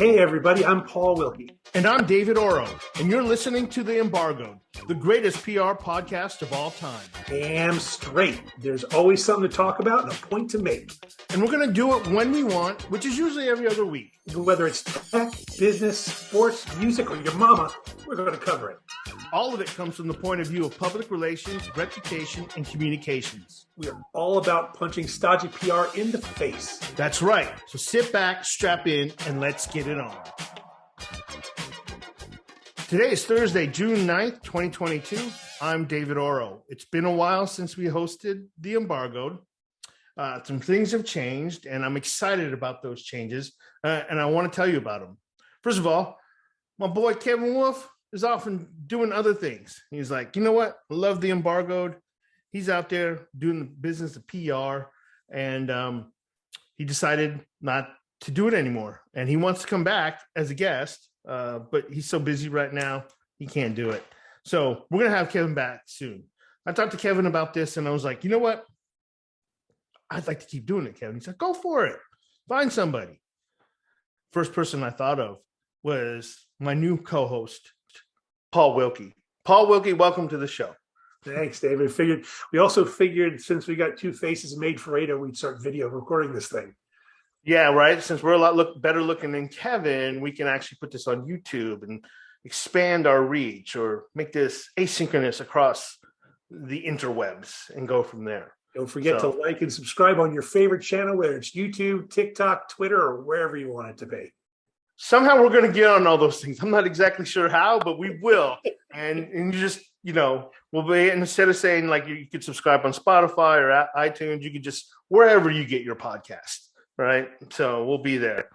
Hey everybody, I'm Paul Wilke. And I'm David Oro, and you're listening to The Embargoed, the greatest PR podcast of all time. Damn straight. There's always something to talk about and a point to make. And we're going to do it when we want, which is usually every other week. Whether it's tech, business, sports, music, or your mama, we're going to cover it. All of it comes from the point of view of public relations, reputation, and communications. We are all about punching stodgy PR in the face. That's right. So sit back, strap in, and let's get it on. Today is Thursday, June 9th, 2022. I'm David Oro. It's been a while since we hosted The Embargoed. Some things have changed, and I'm excited about those changes, and I want to tell you about them. First of all, my boy Kevin Wolf is often doing other things. He's like, you know what? I love The Embargoed. He's out there doing the business of PR, and he decided not to do it anymore. And he wants to come back as a guest, but he's so busy right now, he can't do it. So we're going to have Kevin back soon. I talked to Kevin about this, and I was like, you know what? I'd like to keep doing it, Kevin. He said, go for it. Find somebody. First person I thought of was my new co-host, Paul Wilke. Paul Wilke, welcome to the show. Thanks, David. We also figured since we got two faces made for radio, we'd start video recording this thing. Yeah, right. Since we're a lot better looking than Kevin, we can actually put this on YouTube and expand our reach or make this asynchronous across the interwebs and go from there. Don't forget to like and subscribe on your favorite channel, whether it's YouTube, TikTok, Twitter, or wherever you want it to be. Somehow we're going to get on all those things. I'm not exactly sure how, but we will. And you just, we'll be, instead of saying like you could subscribe on Spotify or iTunes, you could just, wherever you get your podcast, right? So we'll be there.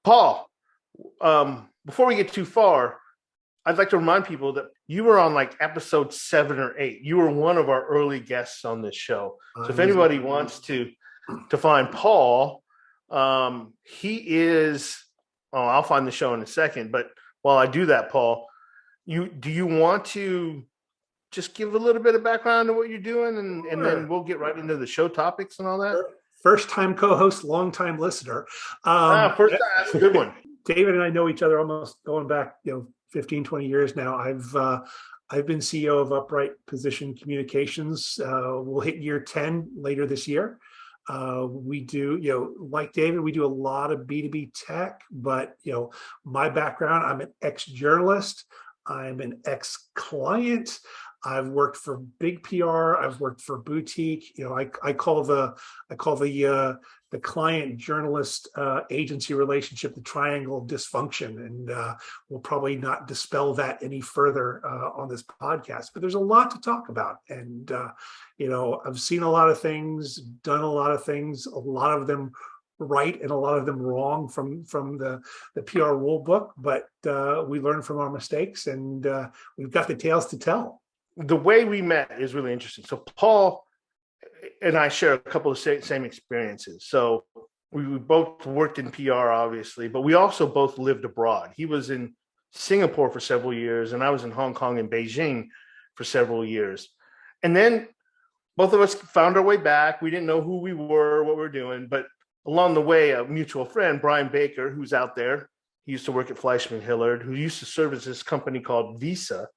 Paul, before we get too far, I'd like to remind people that you were on like episode 7 or 8. You were one of our early guests on this show. So if anybody wants to find Paul, he is, I'll find the show in a second. But while I do that, Paul, do you want to just give a little bit of background to what you're doing and then we'll get right into the show topics and all that? First time co-host, long time listener. First time, that's a good one. David and I know each other almost going back, 15, 20 years now. I've been CEO of Upright Position Communications. We'll hit year 10 later this year. We do, like David, we do a lot of B2B tech, but, my background, I'm an ex-journalist. I'm an ex-client. I've worked for big PR. I've worked for boutique. I call the client journalist agency relationship the triangle of dysfunction, and we'll probably not dispel that any further on this podcast. But there's a lot to talk about, and I've seen a lot of things, done a lot of things, a lot of them right and a lot of them wrong from the PR rule book. But we learn from our mistakes, and we've got the tales to tell. The way we met is really interesting. So Paul and I share a couple of same experiences. So we both worked in PR, obviously, but we also both lived abroad. He was in Singapore for several years, and I was in Hong Kong and Beijing for several years. And then both of us found our way back. We didn't know who we were, what we were doing, but along the way, a mutual friend, Brian Baker, who's out there, he used to work at Fleischman Hillard, who used to service this company called Visa.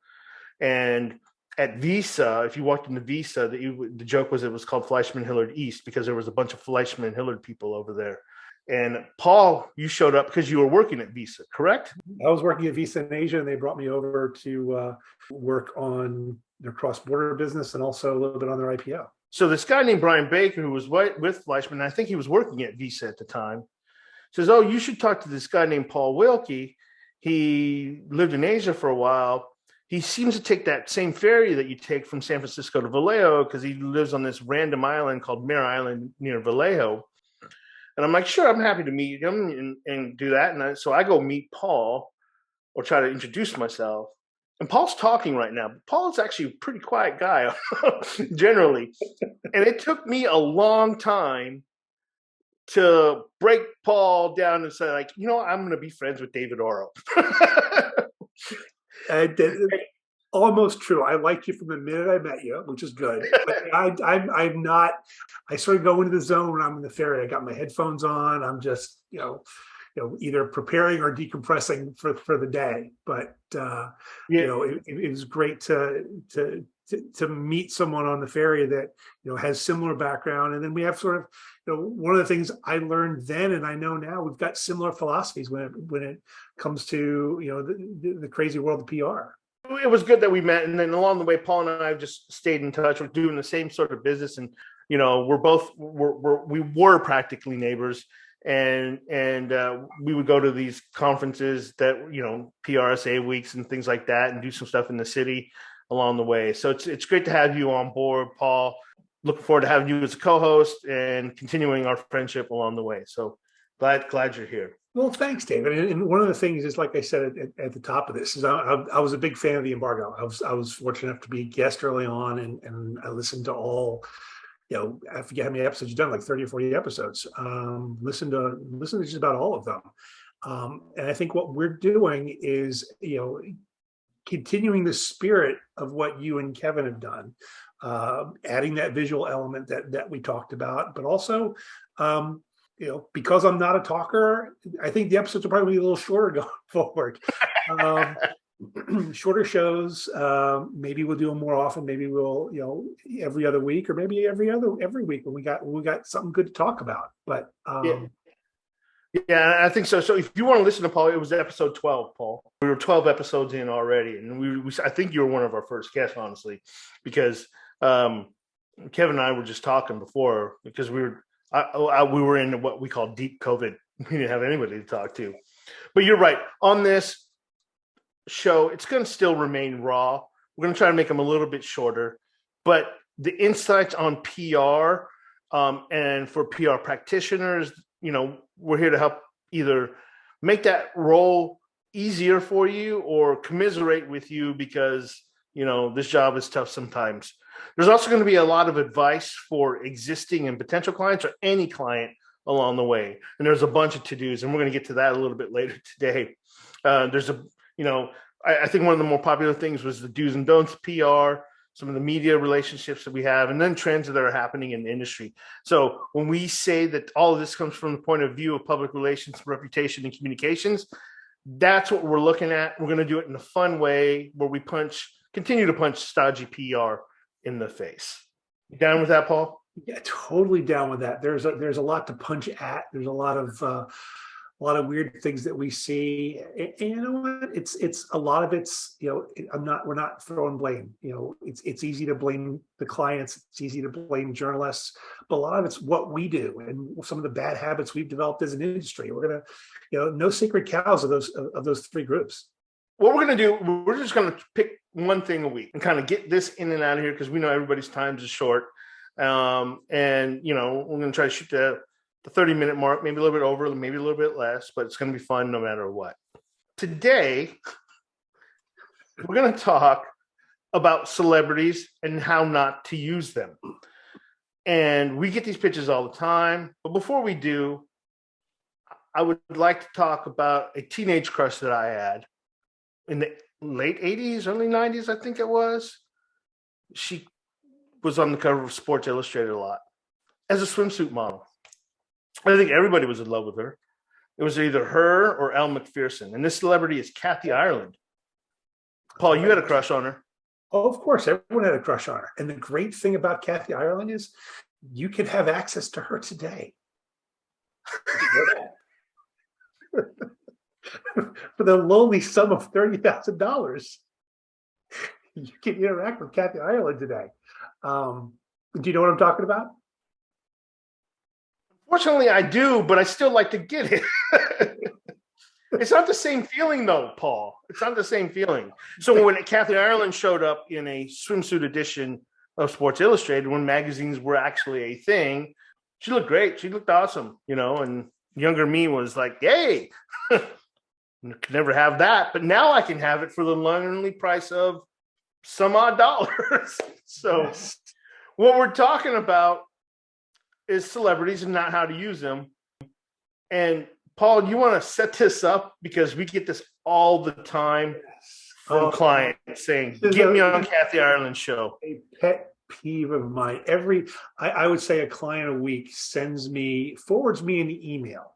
And at Visa, if you walked into Visa, the joke was it was called Fleischman Hillard East because there was a bunch of Fleischman Hillard people over there. And Paul, you showed up because you were working at Visa, correct? I was working at Visa in Asia, and they brought me over to work on their cross-border business and also a little bit on their IPO. So this guy named Brian Baker, who was with Fleischman, and I think he was working at Visa at the time, says, oh, you should talk to this guy named Paul Wilke. He lived in Asia for a while. He seems to take that same ferry that you take from San Francisco to Vallejo because he lives on this random island called Mare Island near Vallejo. And I'm like, sure, I'm happy to meet him and do that. And so I go meet Paul or try to introduce myself. And Paul's talking right now. Paul's actually a pretty quiet guy generally. And it took me a long time to break Paul down and say, like, I'm going to be friends with David Oro. Almost true. I liked you from the minute I met you, which is good. But I'm not. I sort of go into the zone when I'm in the ferry. I got my headphones on. I'm just, either preparing or decompressing for the day. But it was great to meet someone on the ferry that has similar background, and then we have sort of one of the things I learned then and I know now, we've got similar philosophies when it comes to the crazy world of PR. It was good that we met, and then along the way, Paul and I have just stayed in touch. We're doing the same sort of business, and we were practically neighbors, and we would go to these conferences that PRSA weeks and things like that, and do some stuff in the city along the way. So it's great to have you on board, Paul. Looking forward to having you as a co-host and continuing our friendship along the way. So glad you're here. Well, thanks, David. And one of the things is, like I said at the top of this, is I was a big fan of the Embargo. I was fortunate enough to be a guest early on, and I listened to all, I forget how many episodes you've done, like 30 or 40 episodes. Listen to just about all of them. And I think what we're doing is, continuing the spirit of what you and Kevin have done, adding that visual element that we talked about, but also, because I'm not a talker, I think the episodes will probably be a little shorter going forward. Shorter shows. Maybe we'll do them more often. Maybe we'll, every other week, or maybe every week when we got something good to talk about. But yeah, I think so. So if you want to listen to Paul, it was episode 12, Paul. We were 12 episodes in already, and I think you were one of our first guests, honestly, because Kevin and I were just talking before, because we were in what we call deep COVID. We didn't have anybody to talk to. But you're right. On this show, it's going to still remain raw. We're going to try to make them a little bit shorter. But the insights on PR and for PR practitioners, we're here to help either make that role easier for you or commiserate with you, because, this job is tough sometimes. There's also going to be a lot of advice for existing and potential clients, or any client along the way. And there's a bunch of to-dos, and we're going to get to that a little bit later today. I think one of the more popular things was the do's and don'ts PR, some of the media relationships that we have, and then trends that are happening in the industry. So when we say that all of this comes from the point of view of public relations, reputation, and communications, that's what we're looking at. We're going to do it in a fun way where we continue to punch stodgy PR in the face. You down with that, Paul? Yeah, totally down with that. There's a lot to punch at. There's a lot of weird things that we see, and you know what? It's a lot of it's we're not throwing blame. It's easy to blame the clients. It's easy to blame journalists, but a lot of it's what we do and some of the bad habits we've developed as an industry. We're gonna, no sacred cows of those three groups. What we're going to do, we're just going to pick one thing a week and kind of get this in and out of here, because we know everybody's time is short. And, we're going to try to shoot the 30-minute mark, maybe a little bit over, maybe a little bit less, but it's going to be fun no matter what. Today, we're going to talk about celebrities and how not to use them. And we get these pitches all the time. But before we do, I would like to talk about a teenage crush that I had in the late 80s, early 90s, I think it was. She was on the cover of Sports Illustrated a lot as a swimsuit model. I think everybody was in love with her. It was either her or Elle Macpherson. And this celebrity is Kathy Ireland. Paul, you had a crush on her. Oh, of course. Everyone had a crush on her. And the great thing about Kathy Ireland is you can have access to her today. For the lowly sum of $30,000, you can interact with Kathy Ireland today. Do you know what I'm talking about? Fortunately, I do, but I still like to get it. It's not the same feeling, though, Paul. It's not the same feeling. So when Kathy Ireland showed up in a swimsuit edition of Sports Illustrated, when magazines were actually a thing, she looked great. She looked awesome, and younger me was like, yay. Could never have that, but now I can have it for the lonely price of some odd dollars. So yes. What we're talking about is celebrities and not how to use them. And Paul, you want to set this up, because we get this all the time from clients saying, "Get me on Kathy Ireland's show." A pet peeve of mine. I would say a client a week forwards me an email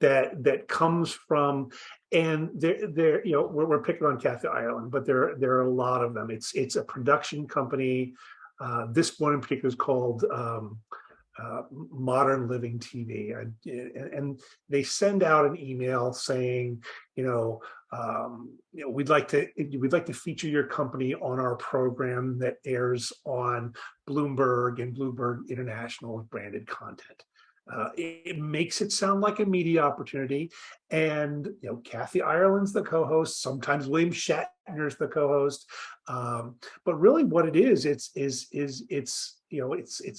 that comes from, and they're we're picking on Kathy Ireland, but there are a lot of them. It's a production company. This one in particular is called Modern Living TV, and they send out an email saying, we'd like to feature your company on our program that airs on Bloomberg and Bloomberg International branded content. It makes it sound like a media opportunity, and Kathy Ireland's the co-host. Sometimes William Shatner's the co-host, but really, what it is, it's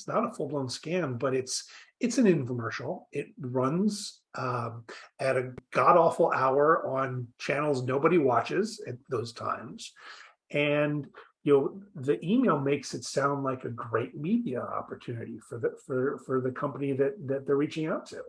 not a full-blown scam, but it's an infomercial. It runs at a god-awful hour on channels nobody watches at those times, and the email makes it sound like a great media opportunity for the company that they're reaching out to.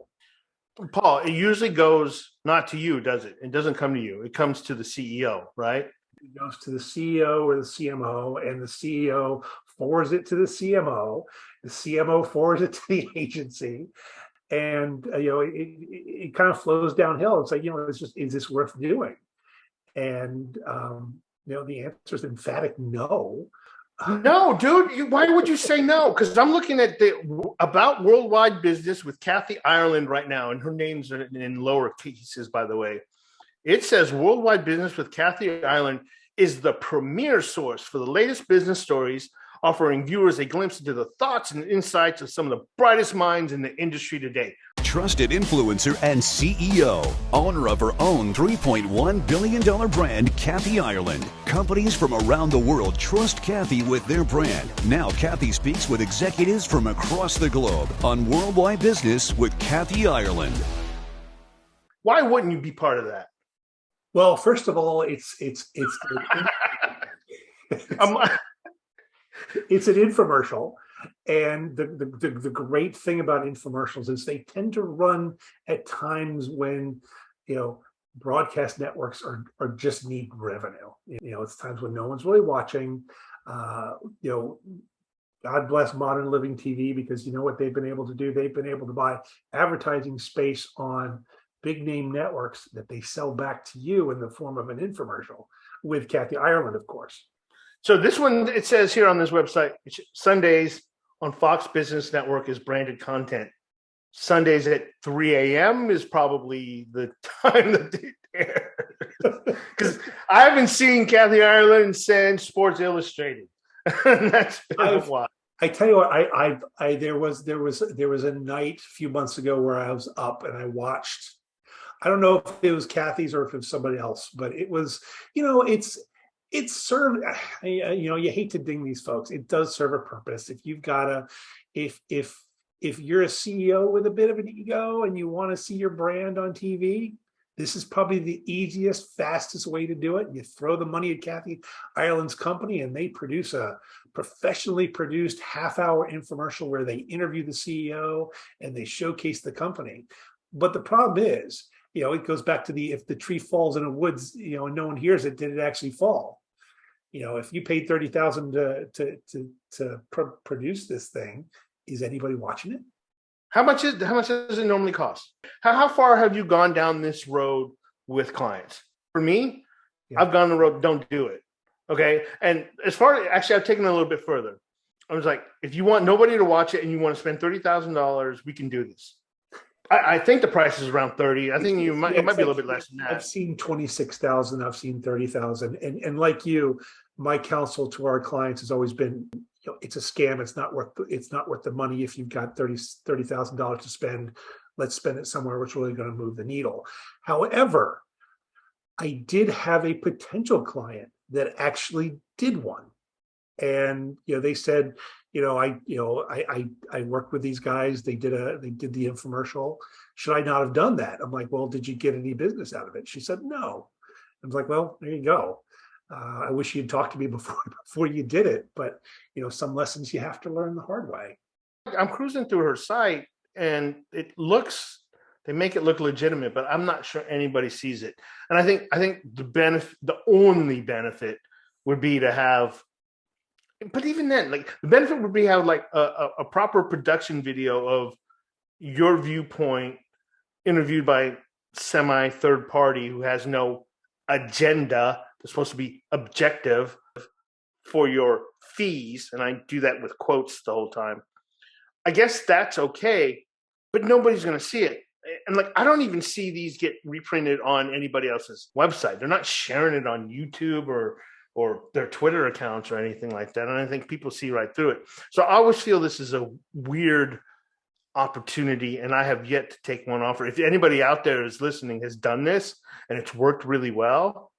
Paul, it usually goes not to you, does it? It doesn't come to you. It comes to the CEO, right? It goes to the CEO or the CMO, and the CEO forwards it to the CMO. The CMO forwards it to the agency, and it kind of flows downhill. It's like, it's just, is this worth doing? And the answer is emphatic no. No, dude. Why would you say no? Because I'm looking at the About Worldwide Business with Kathy Ireland right now, and her name's in lower cases, by the way. It says Worldwide Business with Kathy Ireland is the premier source for the latest business stories, offering viewers a glimpse into the thoughts and insights of some of the brightest minds in the industry today. Trusted influencer and CEO, owner of her own $3.1 billion brand, Kathy Ireland. Companies from around the world trust Kathy with their brand. Now Kathy speaks with executives from across the globe on Worldwide Business with Kathy Ireland. Why wouldn't you be part of that? Well, first of all, it's it's an infomercial. And the great thing about infomercials is they tend to run at times when, broadcast networks are just need revenue. It's times when no one's really watching. God bless Modern Living TV, because what they've been able to do? They've been able to buy advertising space on big name networks that they sell back to you in the form of an infomercial with Kathy Ireland, of course. So this one, it says here on this website, Sundays on Fox Business Network is branded content. Sundays at 3 a.m. is probably the time that they air. Because I haven't seen Kathy Ireland since Sports Illustrated. That's been a while. I tell you what, there was a night a few months ago where I was up and I watched. I don't know if it was Kathy's or if it was somebody else, but it was, it's served, you hate to ding these folks. It does serve a purpose. If you've got if you're a CEO with a bit of an ego and you want to see your brand on TV, this is probably the easiest, fastest way to do it. You throw the money at Kathy Ireland's company and they produce a professionally produced half-hour infomercial where they interview the CEO and they showcase the company. But the problem is, it goes back to if the tree falls in the woods, and no one hears it, did it actually fall? If you paid $30,000 to produce this thing, is anybody watching it? How much does it normally cost? How far have you gone down this road with clients? For me, yeah. I've gone the road, don't do it. Okay. And as far actually, I've taken it a little bit further. I was like, if you want nobody to watch it and you want to spend $30,000, we can do this. I think the price is around 30. I think it might be a little bit less than that. I've seen 26,000. I've seen 30,000. And like you, my counsel to our clients has always been, it's a scam. It's not worth the money. If you've got $30,000 to spend, let's spend it somewhere what's really going to move the needle. However, I did have a potential client that actually did one. And they said, I worked with these guys. They did the infomercial. Should I not have done that? I'm like, well, did you get any business out of it? She said, no. I was like, well, there you go. I wish you'd talked to me before you did it, but some lessons you have to learn the hard way. I'm cruising through her site and they make it look legitimate, but I'm not sure anybody sees it. And I think the only benefit would be to have, but even then, like the benefit would be have like a proper production video of your viewpoint interviewed by semi third party who has no agenda. They're supposed to be objective for your fees, and I do that with quotes the whole time. I guess that's okay, but nobody's going to see it. And like, I don't even see these get reprinted on anybody else's website. They're not sharing it on YouTube or their Twitter accounts or anything like that. And I think people see right through it. So I always feel this is a weird opportunity, and I have yet to take one offer. If anybody out there is listening has done this and it's worked really well,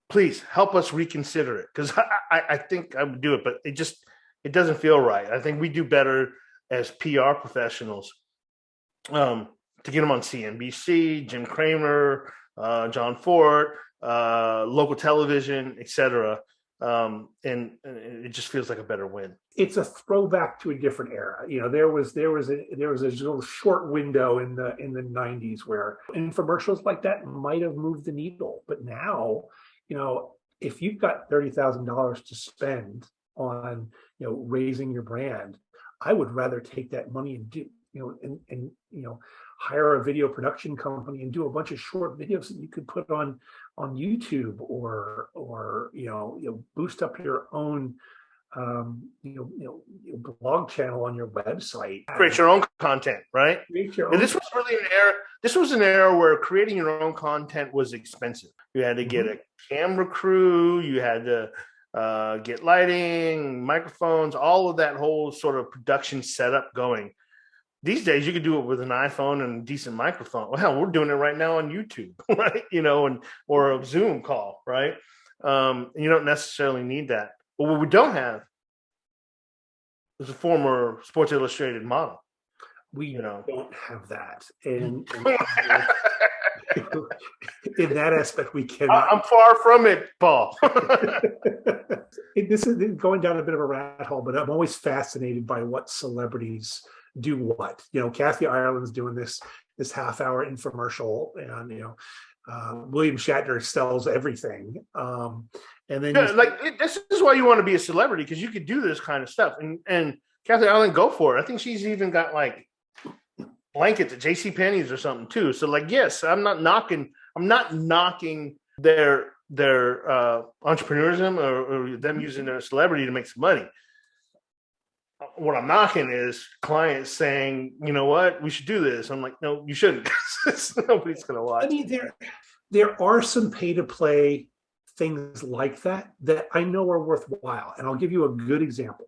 please help us reconsider it, because I think I would do it, but it doesn't feel right. I think we do better as PR professionals to get them on CNBC, Jim Cramer, John Ford, local television, etc. And it just feels like a better win. It's a throwback to a different era. You know, there was a little short window in the 90s where infomercials like that might have moved the needle. But now, you know, if you've got $30,000 to spend on, you know, raising your brand, I would rather take that money and do, you know, and you know, hire a video production company and do a bunch of short videos that you could put on YouTube or you know boost up your own blog channel on your website. Create your own content, right? Create your own. And this was really an era. This was an era where creating your own content was expensive. You had to get a camera crew. You had to get lighting, microphones, all of that whole sort of production setup going. These days, you could do it with an iPhone and a decent microphone. Well, hell, we're doing it right now on YouTube, right? You know, or a Zoom call, right? And you don't necessarily need that. But what we don't have is a former Sports Illustrated model. We don't have that, and in that aspect, we cannot. I'm far from it, Paul. This is going down a bit of a rat hole, but I'm always fascinated by what celebrities do what. You know, Kathy Ireland's doing this half-hour infomercial, and you know, William Shatner sells everything. And then this is why you want to be a celebrity, because you could do this kind of stuff. And Kathy Ireland, go for it. I think she's even got like blankets at JCPenney's or something too. So like, yes, I'm not knocking their entrepreneurism or them using their celebrity to make some money. What I'm knocking is clients saying, you know what, we should do this. I'm like, no, you shouldn't. Nobody's going to watch. I mean, there are some pay to play things like that I know are worthwhile. And I'll give you a good example.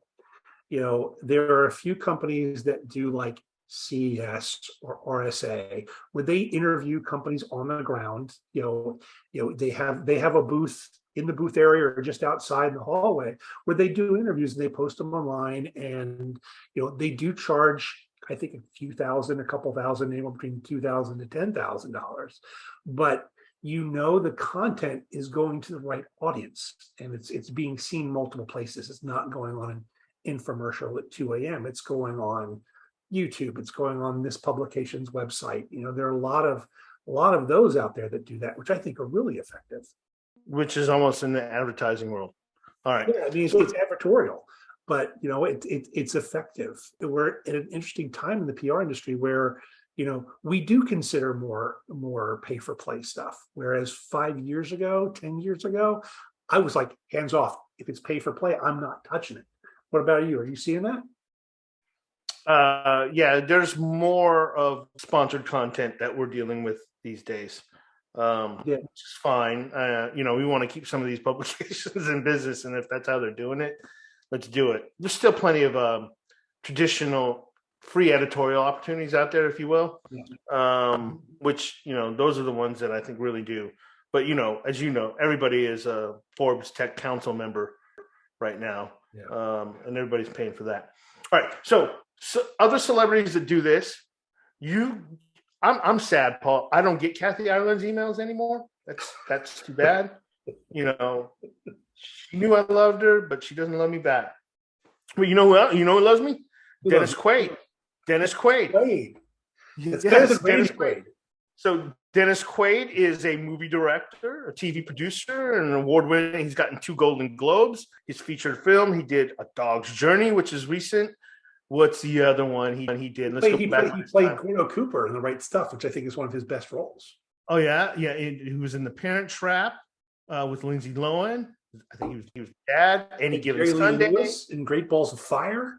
You know, there are a few companies that do like CES or RSA, where they interview companies on the ground. You know, they have a booth in the booth area or just outside in the hallway where they do interviews and they post them online. And, you know, they do charge, I think, a couple thousand, anywhere between $2,000 to $10,000. But you know, the content is going to the right audience and it's being seen multiple places. It's not going on an infomercial at 2 a.m. It's going on YouTube. It's going on this publication's website. You know, there are a lot of those out there that do that, which I think are really effective. Which is almost in the advertising world. All right. Yeah, I mean, it's advertorial, but you know, it's effective. We're at an interesting time in the PR industry where, you know, we do consider more pay for play stuff. Whereas 5 years ago, 10 years ago, I was like, hands off. If it's pay for play, I'm not touching it. What about you? Are you seeing that? Yeah, there's more of sponsored content that we're dealing with these days. Which is fine. You know, we want to keep some of these publications in business, and if that's how they're doing it, let's do it. There's still plenty of traditional free editorial opportunities out there, if you will, which, you know, those are the ones that I think really do. But, you know, as you know, everybody is a Forbes Tech Council member right now, and everybody's paying for that. All right, so other celebrities that do this, I'm sad, Paul. I don't get Kathy Ireland's emails anymore. That's too bad. You know, she knew I loved her, but she doesn't love me back. But you know who loves me? Dennis Quaid. Dennis Quaid. Yes, Dennis Quaid. So Dennis Quaid is a movie director, a TV producer, and an award-winning. He's gotten 2 Golden Globes. His featured film, he did A Dog's Journey, which is recent. What's the other one he did? Let's He go back. he played Gordo Cooper in The Right Stuff, which I think is one of his best roles. Oh yeah, yeah. He was in The Parent Trap with Lindsay Lohan. I think he was dad. Any Given Jerry Lee Sunday. Lewis in Great Balls of Fire.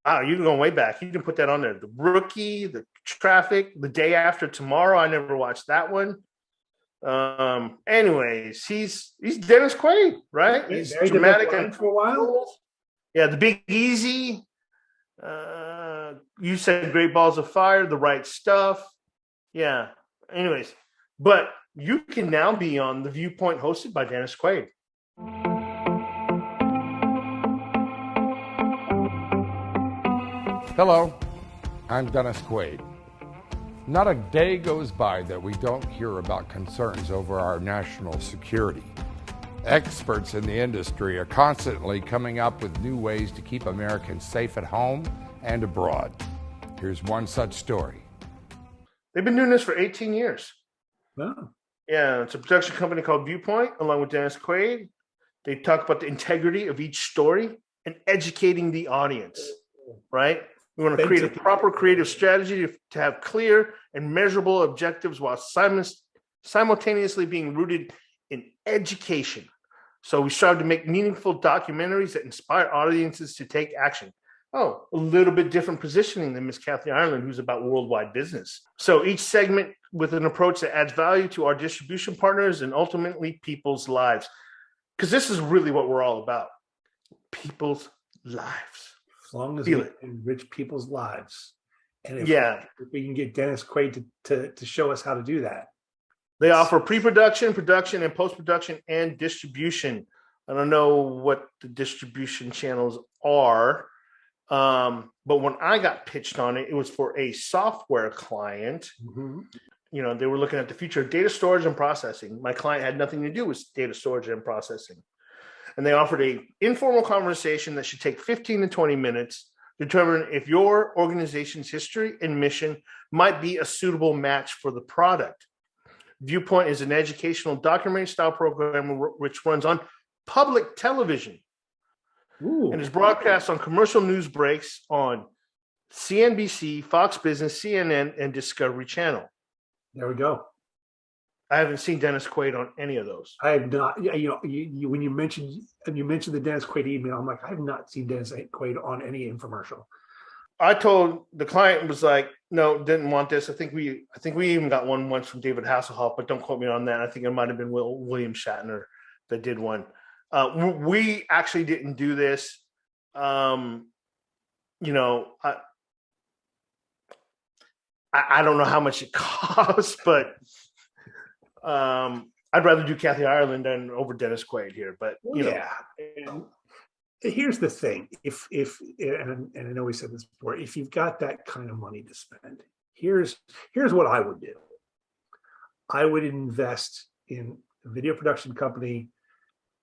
Wow, you can go way back. You can put that on there. The Rookie, The Traffic, The Day After Tomorrow. I never watched that one. Anyways, he's Dennis Quaid, right? He's dramatic and for a while. Yeah, The Big Easy. You said Great Balls of Fire, The Right Stuff. Yeah. Anyways, but you can now be on The Viewpoint hosted by Dennis Quaid. Hello, I'm Dennis Quaid. Not a day goes by that we don't hear about concerns over our national security. Experts in the industry are constantly coming up with new ways to keep Americans safe at home and abroad. Here's one such story. They've been doing this for 18 years. Wow. Yeah, it's a production company called Viewpoint, along with Dennis Quaid. They talk about the integrity of each story and educating the audience, right? We want to create a proper creative strategy to have clear and measurable objectives while simultaneously being rooted in education. So we strive to make meaningful documentaries that inspire audiences to take action. Oh, a little bit different positioning than Miss Kathy Ireland, who's about worldwide business. So each segment with an approach that adds value to our distribution partners and ultimately people's lives. Because this is really what we're all about. People's lives. As long as we enrich people's lives. And if we can get Dennis Quaid to show us how to do that. They offer pre-production, production, and post-production and distribution. I don't know what the distribution channels are. But when I got pitched on it, it was for a software client. Mm-hmm. You know, they were looking at the future of data storage and processing. My client had nothing to do with data storage and processing. And they offered a informal conversation that should take 15 to 20 minutes, determine if your organization's history and mission might be a suitable match for the product. Viewpoint is an educational documentary style program which runs on public television. Ooh. And is broadcast on commercial news breaks on CNBC, Fox Business, CNN, and Discovery Channel. There we go. I haven't seen Dennis Quaid on any of those. I have not. You know, when you mentioned the Dennis Quaid email, I'm like, I have not seen Dennis Quaid on any infomercial. I told the client was like, no, didn't want this. I think we even got one once from David Hasselhoff, but don't quote me on that. I think it might have been William Shatner that did one. We actually didn't do this. You know, I don't know how much it costs, but I'd rather do Kathy Ireland than over Dennis Quaid here. But you know. And here's the thing: if and I know we said this before, if you've got that kind of money to spend, here's what I would do. I would invest in a video production company.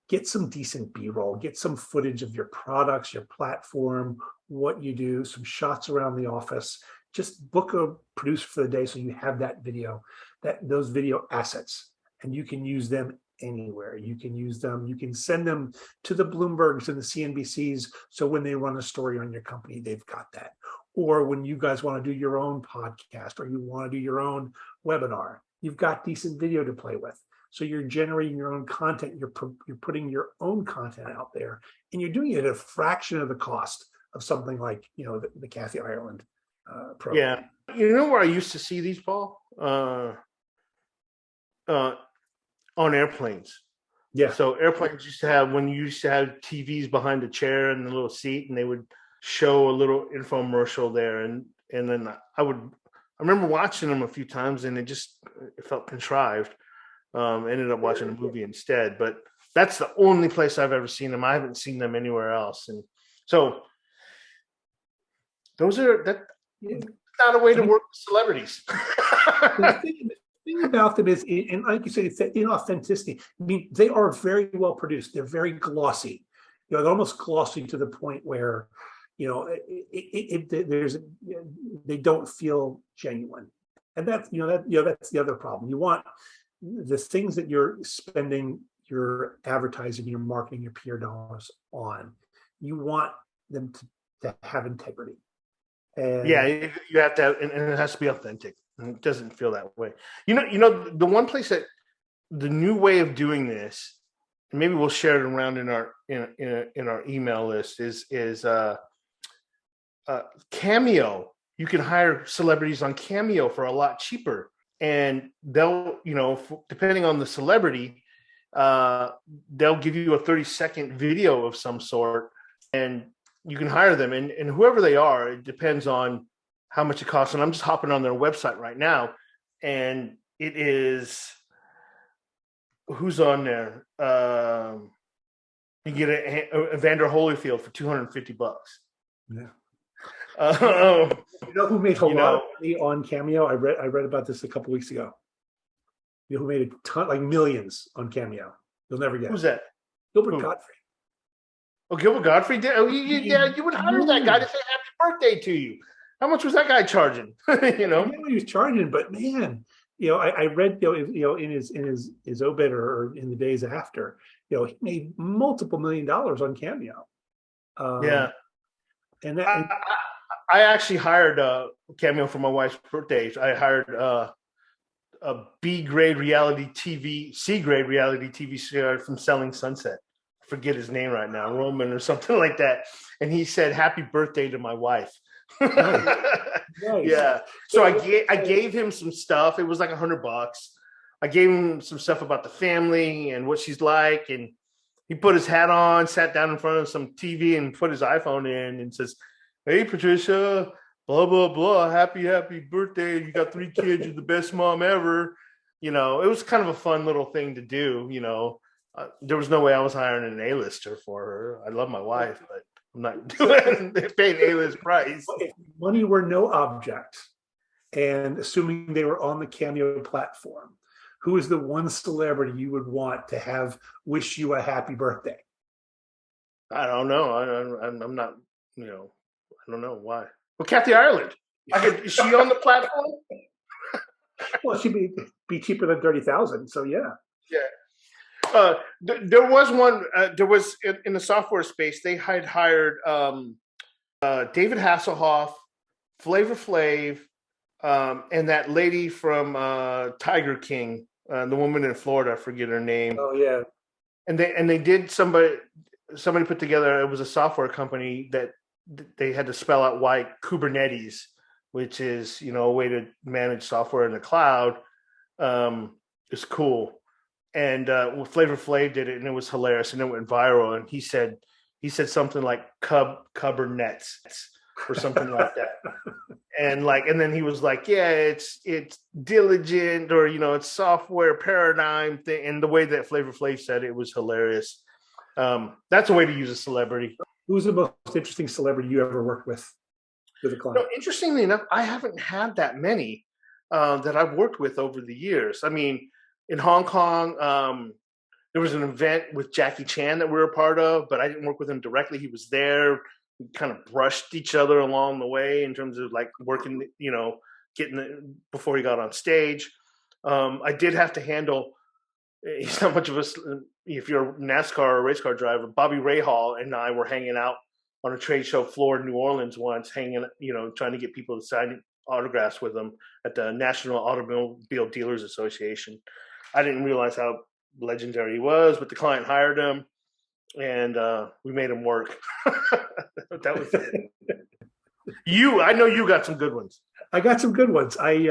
Get some decent B-roll, get some footage of your products, your platform, what you do, some shots around the office. Just book a producer for the day so you have that video, those video assets, and you can use them anywhere. You can use them, you can send them to the Bloombergs and the CNBCs, so when they run a story on your company, they've got that. Or when you guys want to do your own podcast or you want to do your own webinar, you've got decent video to play with. So you're generating your own content, you're putting your own content out there, and you're doing it at a fraction of the cost of something like, you know, the Kathy Ireland program. Yeah. You know where I used to see these, Paul? On airplanes. Yeah. So airplanes used to have TVs behind the chair and the little seat, and they would show a little infomercial there. And then I remember watching them a few times, and it felt contrived. Ended up watching a movie instead, but that's the only place I've ever seen them. I haven't seen them anywhere else. And so that's not a way to work with celebrities. The thing about them is, and like you said, it's that inauthenticity. I mean, they are very well produced. They're very glossy. You know, they're almost glossy to the point where, you know, they don't feel genuine. And that's the other problem. You want the things that you're spending your advertising, your marketing, your PR dollars on, you want them to have integrity. And yeah, you have to, and it has to be authentic. And it doesn't feel that way. The one place that the new way of doing this, and maybe we'll share it around in our email list, is Cameo. You can hire celebrities on Cameo for a lot cheaper, and they'll, depending on the celebrity, they'll give you a 30-second video of some sort, and you can hire them. And whoever they are, it depends on how much it costs. And I'm just hopping on their website right now, and it is, who's on there? You get a Evander Holyfield for $250. Yeah. You know who made a lot of money on Cameo? I read about this a couple weeks ago. You know who made a ton, like millions on Cameo? You'll never guess. Who's that? Gilbert Gottfried. Oh, Gilbert Gottfried did. Oh, you would hire that guy to say happy birthday to you. How much was that guy charging? I know he was charging, but man, I read, in his obit or in the days after, he made multiple $1 million on Cameo. And that. I actually hired Cameo for my wife's birthday. I hired a B-grade reality TV, C-grade reality TV star from Selling Sunset. I forget his name right now, Roman or something like that. And he said, "Happy birthday to my wife." Nice. Yeah. So I gave him some stuff. It was like $100. I gave him some stuff about the family and what she's like. And he put his hat on, sat down in front of some TV and put his iPhone in and says, "Hey, Patricia, blah, blah, blah. Happy birthday. You got 3 kids. You're the best mom ever." It was kind of a fun little thing to do. There was no way I was hiring an A-lister for her. I love my wife, but I'm not paying A-list price. If money were no object, and assuming they were on the Cameo platform, who is the one celebrity you would want to have wish you a happy birthday? I don't know. I'm not, I don't know why. Well, Kathy Ireland. Is she on the platform? Well, she'd be cheaper than $30,000. So yeah. Yeah. There was one. There was in the software space. They had hired David Hasselhoff, Flavor Flav, and that lady from Tiger King, the woman in Florida. I forget her name. Oh yeah. And they did somebody put together. It was a software company that they had to spell out why Kubernetes, which is a way to manage software in the cloud, is cool. And Flavor Flav did it, and it was hilarious, and it went viral. And he said something like Kubernetes or something like that. And then he was like, yeah, it's diligent, or it's software paradigm thing. And the way that Flavor Flav said it was hilarious. That's a way to use a celebrity. Who's the most interesting celebrity you ever worked with a client? Interestingly enough, I haven't had that many that I've worked with over the years. I mean, in Hong Kong, there was an event with Jackie Chan that we were a part of, but I didn't work with him directly. He was there. We kind of brushed each other along the way in terms of like working, before he got on stage. I did have to handle, he's not much of a, if you're a NASCAR or race car driver, Bobby Rahal and I were hanging out on a trade show floor in New Orleans once, trying to get people to sign autographs with him at the National Automobile Dealers Association. I didn't realize how legendary he was, but the client hired him, and we made him work. That was it. I know you got some good ones. I got some good ones. I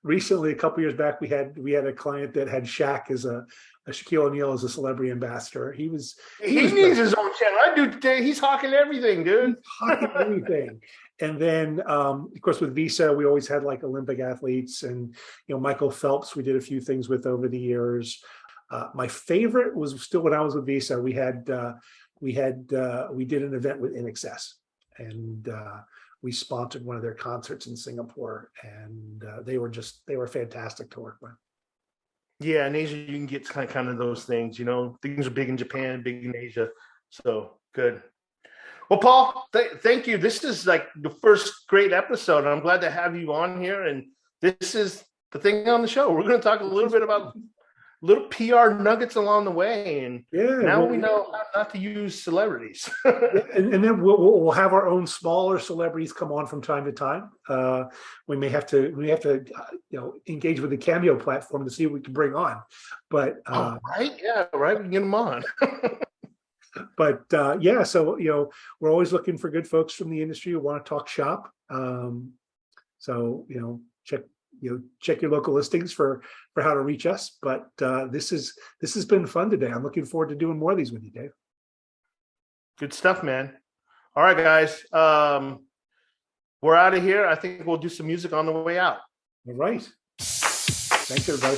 recently, a couple years back, we had a client that had Shaq as a Shaquille O'Neal as a celebrity ambassador. He needs his own channel. I do today. He's hawking everything, dude. He's hawking everything. And then, of course, with Visa, we always had like Olympic athletes, and Michael Phelps. We did a few things with over the years. My favorite was still when I was with Visa. We did an event with InXS, and we sponsored one of their concerts in Singapore, and they were fantastic to work with. Yeah, in Asia you can get kind of those things. Things are big in Japan, big in Asia. So good. Well, Paul, thank you. This is like the first great episode, and I'm glad to have you on here. And this is the thing on the show. We're going to talk a little bit about little PR nuggets along the way, and Yeah, now we know how not to use celebrities. and then we'll have our own smaller celebrities come on from time to time. We may have to engage with the Cameo platform to see what we can bring on. But right, yeah, right, we can get them on. But yeah, so we're always looking for good folks from the industry who want to talk shop. So check your local listings for how to reach us. But this has been fun today. I'm looking forward to doing more of these with you, Dave. Good stuff, man. All right, guys. We're out of here. I think we'll do some music on the way out. All right. Thanks, everybody.